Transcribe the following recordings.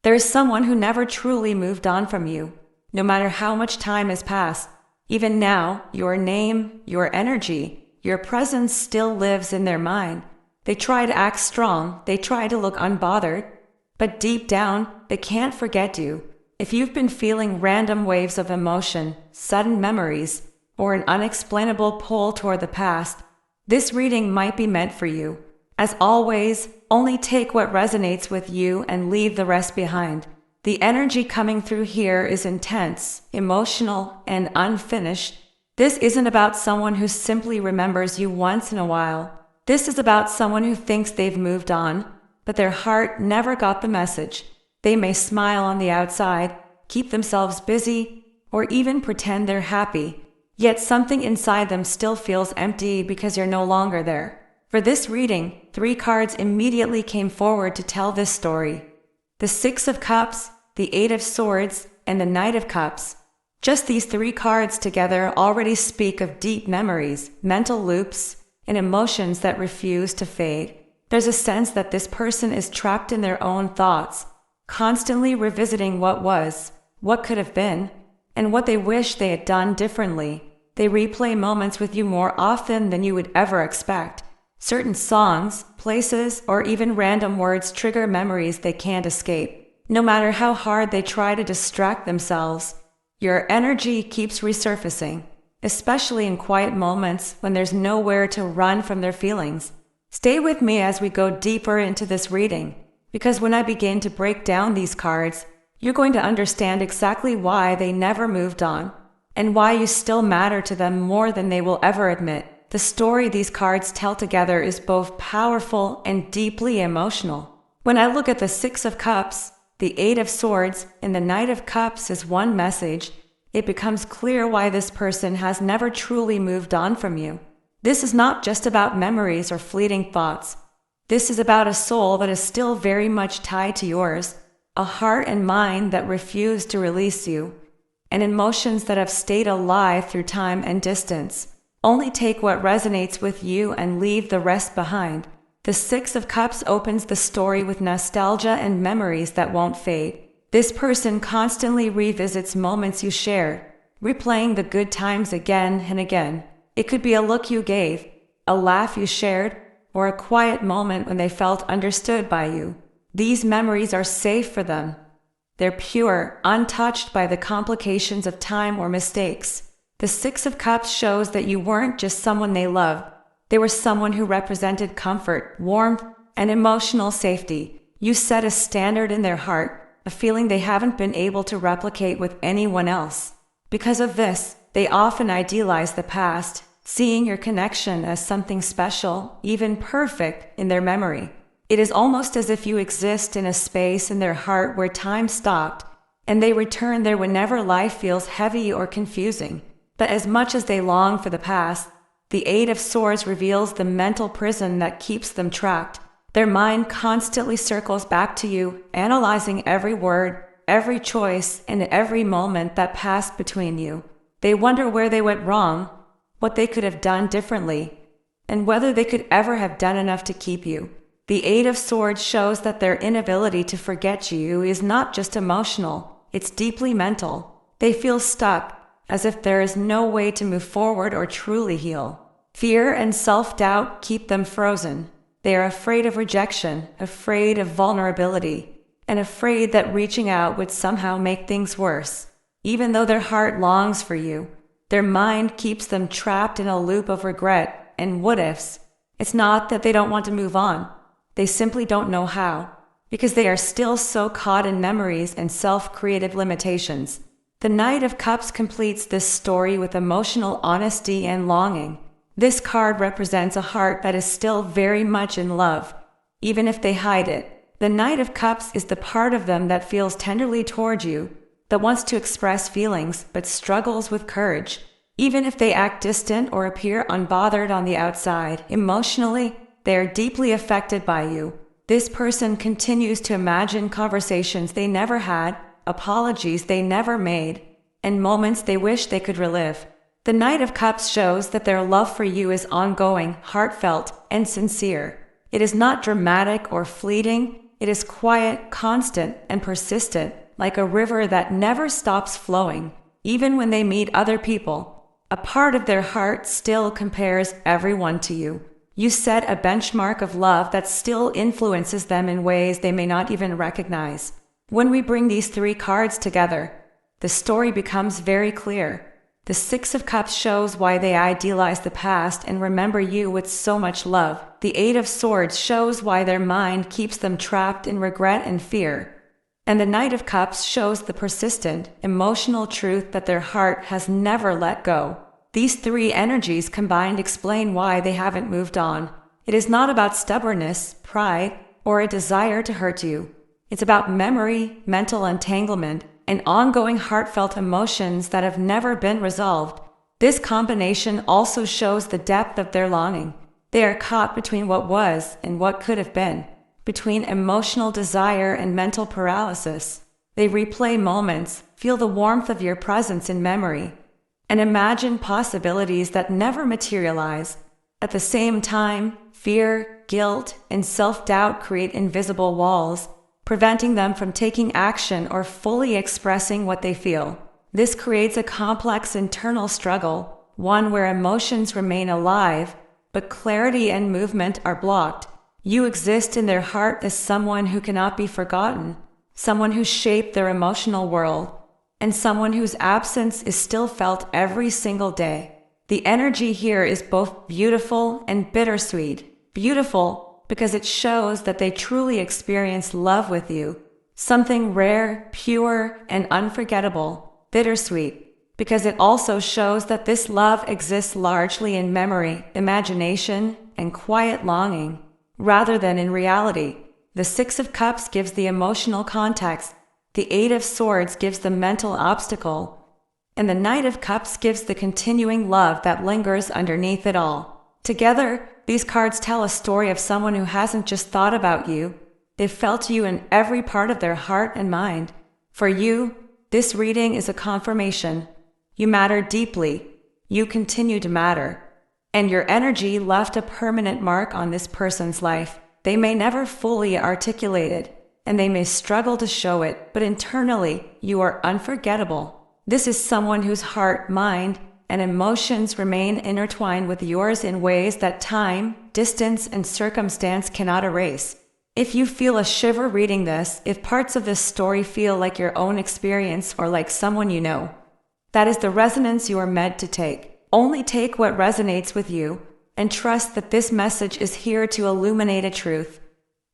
There is someone who never truly moved on from you, no matter how much time has passed. Even now, your name, your energy, your presence still lives in their mind. They try to act strong, they try to look unbothered, but deep down, they can't forget you. If you've been feeling random waves of emotion, sudden memories, or an unexplainable pull toward the past, this reading might be meant for you. As always, only take what resonates with you and leave the rest behind. The energy coming through here is intense, emotional, and unfinished. This isn't about someone who simply remembers you once in a while. This is about someone who thinks they've moved on, but their heart never got the message. They may smile on the outside, keep themselves busy, or even pretend they're happy, yet something inside them still feels empty because you're no longer there. For this reading, 3 cards immediately came forward to tell this story. The 6 of Cups, the 8 of Swords, and the Knight of Cups. Just these 3 cards together already speak of deep memories, mental loops, and emotions that refuse to fade. There's a sense that this person is trapped in their own thoughts, constantly revisiting what was, what could have been, and what they wish they had done differently. They replay moments with you more often than you would ever expect. Certain songs, places, or even random words trigger memories they can't escape. No matter how hard they try to distract themselves, your energy keeps resurfacing, especially in quiet moments when there's nowhere to run from their feelings. Stay with me as we go deeper into this reading, because when I begin to break down these cards, you're going to understand exactly why they never moved on, and why you still matter to them more than they will ever admit. The story these cards tell together is both powerful and deeply emotional. When I look at the 6 of Cups, the 8 of Swords, and the Knight of Cups as one message, it becomes clear why this person has never truly moved on from you. This is not just about memories or fleeting thoughts. This is about a soul that is still very much tied to yours, a heart and mind that refuse to release you, and emotions that have stayed alive through time and distance. Only take what resonates with you and leave the rest behind. The 6 of Cups opens the story with nostalgia and memories that won't fade. This person constantly revisits moments you shared, replaying the good times again and again. It could be a look you gave, a laugh you shared, or a quiet moment when they felt understood by you. These memories are safe for them. They're pure, untouched by the complications of time or mistakes. The 6 of Cups shows that you weren't just someone they loved. They were someone who represented comfort, warmth, and emotional safety. You set a standard in their heart, a feeling they haven't been able to replicate with anyone else. Because of this, they often idealize the past, seeing your connection as something special, even perfect, in their memory. It is almost as if you exist in a space in their heart where time stopped, and they return there whenever life feels heavy or confusing. But as much as they long for the past, the 8 of Swords reveals the mental prison that keeps them trapped. Their mind constantly circles back to you, analyzing every word, every choice, and every moment that passed between you. They wonder where they went wrong, what they could have done differently, and whether they could ever have done enough to keep you. The 8 of Swords shows that their inability to forget you is not just emotional, it's deeply mental. They feel stuck, as if there is no way to move forward or truly heal. Fear and self-doubt keep them frozen. They are afraid of rejection, afraid of vulnerability, and afraid that reaching out would somehow make things worse. Even though their heart longs for you, their mind keeps them trapped in a loop of regret and what-ifs. It's not that they don't want to move on. They simply don't know how, because they are still so caught in memories and self-created limitations. The Knight of Cups completes this story with emotional honesty and longing. This card represents a heart that is still very much in love, even if they hide it. The Knight of Cups is the part of them that feels tenderly toward you, that wants to express feelings but struggles with courage. Even if they act distant or appear unbothered on the outside, emotionally, they are deeply affected by you. This person continues to imagine conversations they never had, apologies they never made, and moments they wish they could relive. The Knight of Cups shows that their love for you is ongoing, heartfelt, and sincere. It is not dramatic or fleeting, It is quiet, constant, and persistent, like a river that never stops flowing. Even when they meet other people, a part of their heart still compares everyone to you. You set a benchmark of love that still influences them in ways they may not even recognize. When we bring these three cards together, the story becomes very clear. The Six of Cups shows why they idealize the past and remember you with so much love. The Eight of Swords shows why their mind keeps them trapped in regret and fear. And the Knight of Cups shows the persistent, emotional truth that their heart has never let go. These three energies combined explain why they haven't moved on. It is not about stubbornness, pride, or a desire to hurt you. It's about memory, mental entanglement, and ongoing heartfelt emotions that have never been resolved. This combination also shows the depth of their longing. They are caught between what was and what could have been, between emotional desire and mental paralysis. They replay moments, feel the warmth of your presence in memory, and imagine possibilities that never materialize. At the same time, fear, guilt, and self-doubt create invisible walls, preventing them from taking action or fully expressing what they feel. This creates a complex internal struggle, one where emotions remain alive, but clarity and movement are blocked. You exist in their heart as someone who cannot be forgotten, someone who shaped their emotional world, and someone whose absence is still felt every single day. The energy here is both beautiful and bittersweet. Beautiful because it shows that they truly experience love with you, something rare, pure, and unforgettable. Bittersweet because it also shows that this love exists largely in memory, imagination, and quiet longing, rather than in reality. The Six of Cups gives the emotional context, the Eight of Swords gives the mental obstacle, and the Knight of Cups gives the continuing love that lingers underneath it all. Together, these cards tell a story of someone who hasn't just thought about you, they've felt you in every part of their heart and mind. For you, this reading is a confirmation. You matter deeply. You continue to matter. And your energy left a permanent mark on this person's life. They may never fully articulate it, and they may struggle to show it, but internally, you are unforgettable. This is someone whose heart, mind, and emotions remain intertwined with yours in ways that time, distance, and circumstance cannot erase. If you feel a shiver reading this, if parts of this story feel like your own experience or like someone you know, that is the resonance you are meant to take. Only take what resonates with you, and trust that this message is here to illuminate a truth.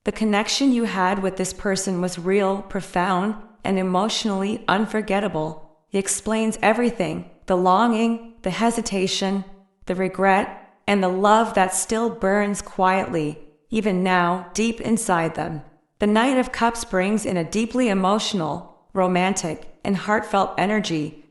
The connection you had with this person was real, profound, and emotionally unforgettable. It explains everything. The longing, the hesitation, the regret, and the love that still burns quietly, even now, deep inside them. The Knight of Cups brings in a deeply emotional, romantic, and heartfelt energy,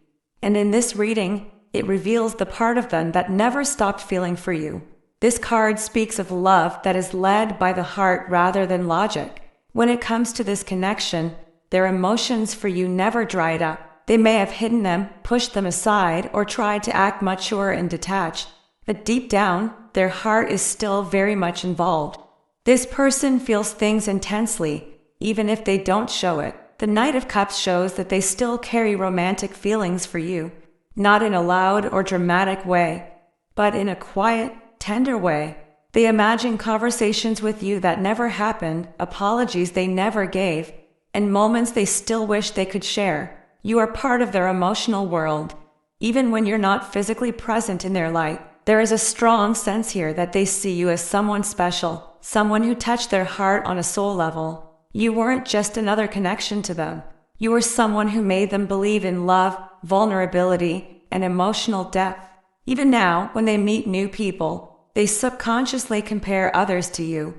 and in this reading, it reveals the part of them that never stopped feeling for you. This card speaks of love that is led by the heart rather than logic. When it comes to this connection, their emotions for you never dried up. They may have hidden them, pushed them aside, or tried to act mature and detached, but deep down, their heart is still very much involved. This person feels things intensely, even if they don't show it. The Knight of Cups shows that they still carry romantic feelings for you, not in a loud or dramatic way, but in a quiet, tender way. They imagine conversations with you that never happened, apologies they never gave, and moments they still wish they could share. You are part of their emotional world. Even when you're not physically present in their light, there is a strong sense here that they see you as someone special, someone who touched their heart on a soul level. You weren't just another connection to them. You were someone who made them believe in love, vulnerability, and emotional depth. Even now, when they meet new people, they subconsciously compare others to you,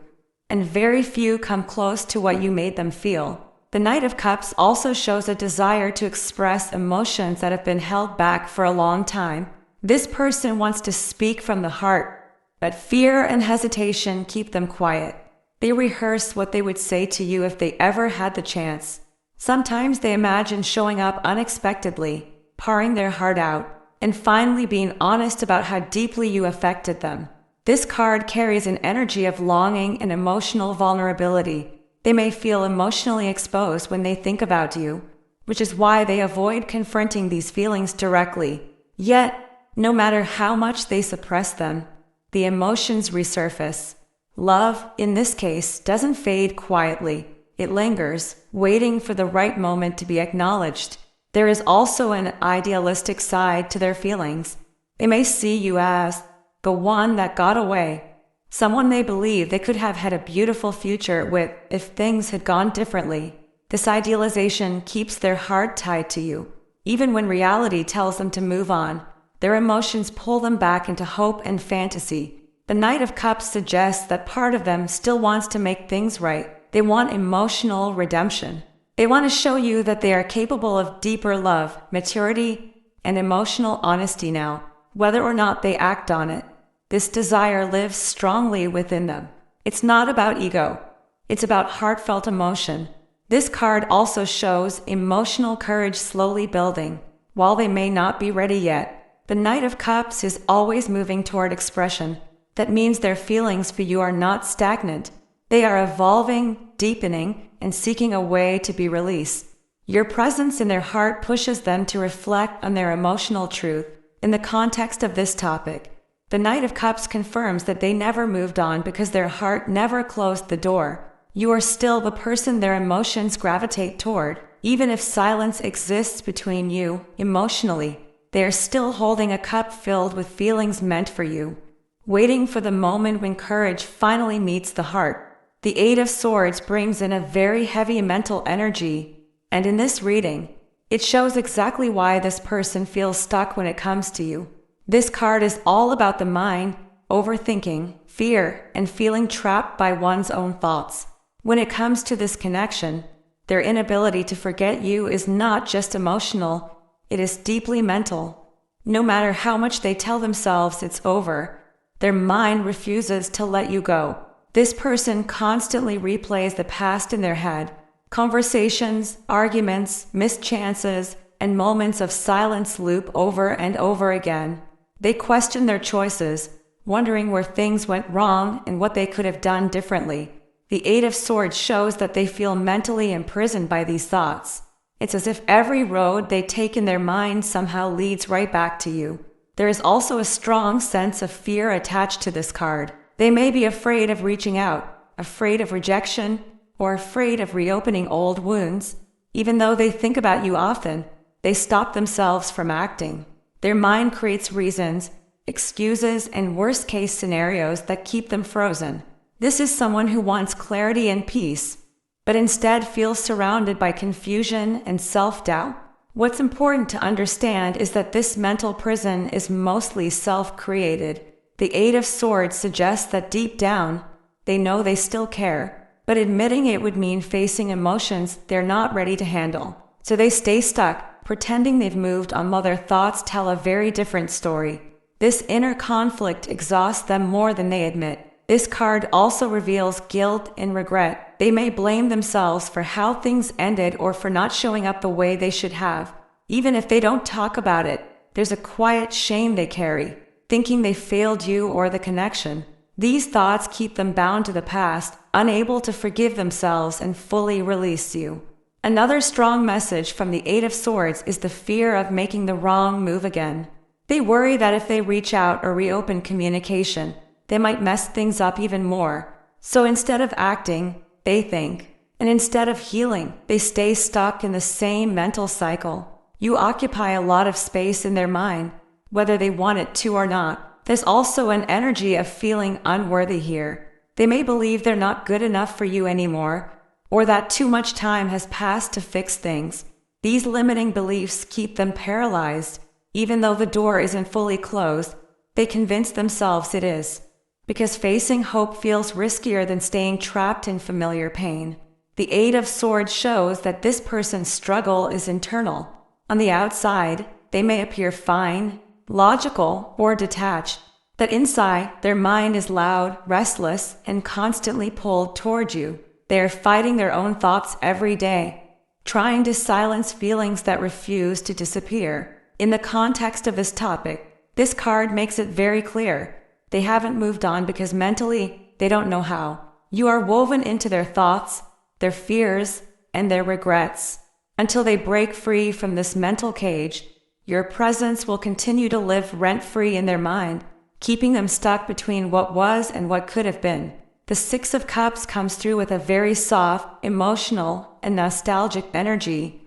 and very few come close to what you made them feel. The Knight of Cups also shows a desire to express emotions that have been held back for a long time. This person wants to speak from the heart, but fear and hesitation keep them quiet. They rehearse what they would say to you if they ever had the chance. Sometimes they imagine showing up unexpectedly, pouring their heart out, and finally being honest about how deeply you affected them. This card carries an energy of longing and emotional vulnerability. They may feel emotionally exposed when they think about you, which is why they avoid confronting these feelings directly. Yet, no matter how much they suppress them, the emotions resurface. Love, in this case, doesn't fade quietly. It lingers, waiting for the right moment to be acknowledged. There is also an idealistic side to their feelings. They may see you as the one that got away, someone they believe they could have had a beautiful future with if things had gone differently. This idealization keeps their heart tied to you. Even when reality tells them to move on, their emotions pull them back into hope and fantasy. The Knight of Cups suggests that part of them still wants to make things right. They want emotional redemption. They want to show you that they are capable of deeper love, maturity, and emotional honesty now, whether or not they act on it. This desire lives strongly within them. It's not about ego. It's about heartfelt emotion. This card also shows emotional courage slowly building. While they may not be ready yet, the Knight of Cups is always moving toward expression. That means their feelings for you are not stagnant. They are evolving, deepening, and seeking a way to be released. Your presence in their heart pushes them to reflect on their emotional truth. In the context of this topic, the Knight of Cups confirms that they never moved on because their heart never closed the door. You are still the person their emotions gravitate toward. Even if silence exists between you, emotionally, they are still holding a cup filled with feelings meant for you, waiting for the moment when courage finally meets the heart. The Eight of Swords brings in a very heavy mental energy, and in this reading, it shows exactly why this person feels stuck when it comes to you. This card is all about the mind, overthinking, fear, and feeling trapped by one's own thoughts. When it comes to this connection, their inability to forget you is not just emotional, it is deeply mental. No matter how much they tell themselves it's over, their mind refuses to let you go. This person constantly replays the past in their head. Conversations, arguments, missed chances, and moments of silence loop over and over again. They question their choices, wondering where things went wrong and what they could have done differently. The Eight of Swords shows that they feel mentally imprisoned by these thoughts. It's as if every road they take in their mind somehow leads right back to you. There is also a strong sense of fear attached to this card. They may be afraid of reaching out, afraid of rejection, or afraid of reopening old wounds. Even though they think about you often, they stop themselves from acting. Their mind creates reasons, excuses, and worst-case scenarios that keep them frozen. This is someone who wants clarity and peace, but instead feels surrounded by confusion and self-doubt. What's important to understand is that this mental prison is mostly self-created. The Eight of Swords suggests that deep down, they know they still care, but admitting it would mean facing emotions they're not ready to handle. So they stay stuck, pretending they've moved on while their thoughts tell a very different story. This inner conflict exhausts them more than they admit. This card also reveals guilt and regret. They may blame themselves for how things ended or for not showing up the way they should have. Even if they don't talk about it, there's a quiet shame they carry, thinking they failed you or the connection. These thoughts keep them bound to the past, unable to forgive themselves and fully release you. Another strong message from the Eight of Swords is the fear of making the wrong move again. They worry that if they reach out or reopen communication, they might mess things up even more. So instead of acting, they think. And instead of healing, they stay stuck in the same mental cycle. You occupy a lot of space in their mind, whether they want it to or not. There's also an energy of feeling unworthy here. They may believe they're not good enough for you anymore, or that too much time has passed to fix things. These limiting beliefs keep them paralyzed. Even though the door isn't fully closed, they convince themselves it is. Because facing hope feels riskier than staying trapped in familiar pain. The Eight of Swords shows that this person's struggle is internal. On the outside, they may appear fine, logical, or detached. That inside, their mind is loud, restless, and constantly pulled toward you. They are fighting their own thoughts every day, trying to silence feelings that refuse to disappear. In the context of this topic, this card makes it very clear. They haven't moved on because mentally, they don't know how. You are woven into their thoughts, their fears, and their regrets. Until they break free from this mental cage, your presence will continue to live rent-free in their mind, keeping them stuck between what was and what could have been. The Six of Cups comes through with a very soft, emotional, and nostalgic energy.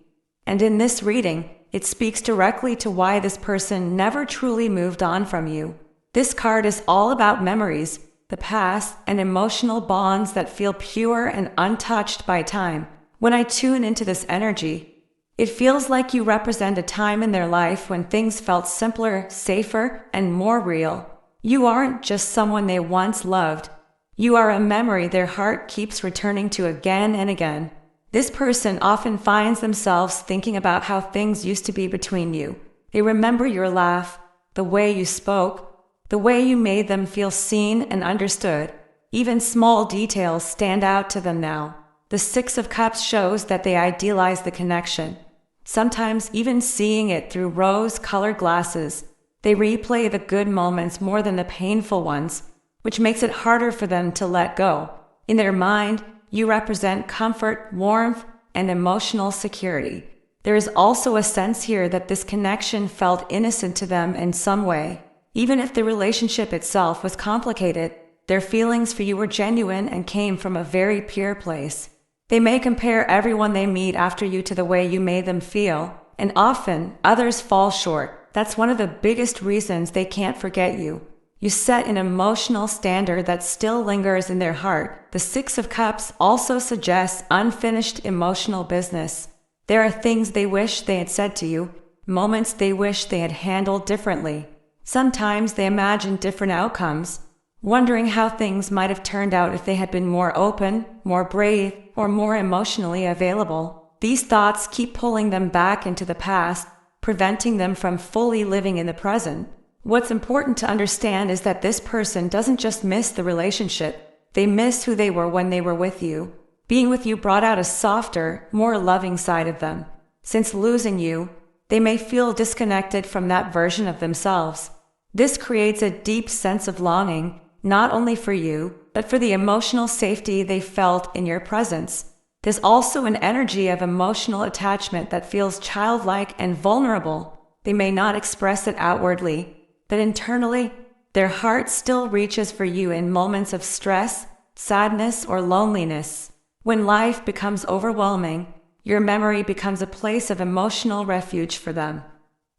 And in this reading, it speaks directly to why this person never truly moved on from you. This card is all about memories, the past, and emotional bonds that feel pure and untouched by time. When I tune into this energy, it feels like you represent a time in their life when things felt simpler, safer, and more real. You aren't just someone they once loved. You are a memory their heart keeps returning to again and again. This person often finds themselves thinking about how things used to be between you. They remember your laugh, the way you spoke, the way you made them feel seen and understood. Even small details stand out to them now. The Six of Cups shows that they idealize the connection, sometimes even seeing it through rose-colored glasses. They replay the good moments more than the painful ones, which makes it harder for them to let go. In their mind, you represent comfort, warmth, and emotional security. There is also a sense here that this connection felt innocent to them in some way. Even if the relationship itself was complicated, their feelings for you were genuine and came from a very pure place. They may compare everyone they meet after you to the way you made them feel, and often others fall short. That's one of the biggest reasons they can't forget you. You set an emotional standard that still lingers in their heart. The Six of Cups also suggests unfinished emotional business. There are things they wish they had said to you, moments they wish they had handled differently. Sometimes they imagine different outcomes, wondering how things might have turned out if they had been more open, more brave, or more emotionally available. These thoughts keep pulling them back into the past, preventing them from fully living in the present. What's important to understand is that this person doesn't just miss the relationship, they miss who they were when they were with you. Being with you brought out a softer, more loving side of them. Since losing you, they may feel disconnected from that version of themselves. This creates a deep sense of longing, not only for you, but for the emotional safety they felt in your presence. There's also an energy of emotional attachment that feels childlike and vulnerable. They may not express it outwardly, but internally, their heart still reaches for you in moments of stress, sadness, or loneliness. When life becomes overwhelming, your memory becomes a place of emotional refuge for them.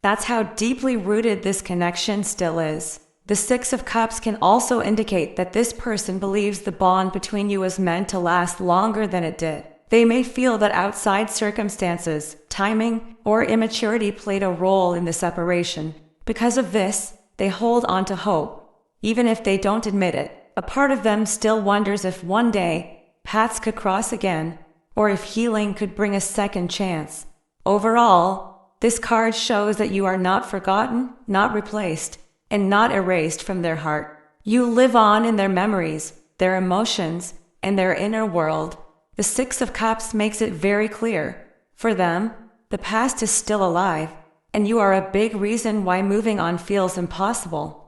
That's how deeply rooted this connection still is. The Six of Cups can also indicate that this person believes the bond between you is meant to last longer than it did. They may feel that outside circumstances, timing, or immaturity played a role in the separation. Because of this, they hold on to hope. Even if they don't admit it, a part of them still wonders if one day, paths could cross again, or if healing could bring a second chance. Overall, this card shows that you are not forgotten, not replaced, and not erased from their heart. You live on in their memories, their emotions, and their inner world. The Six of Cups makes it very clear. For them, the past is still alive, and you are a big reason why moving on feels impossible.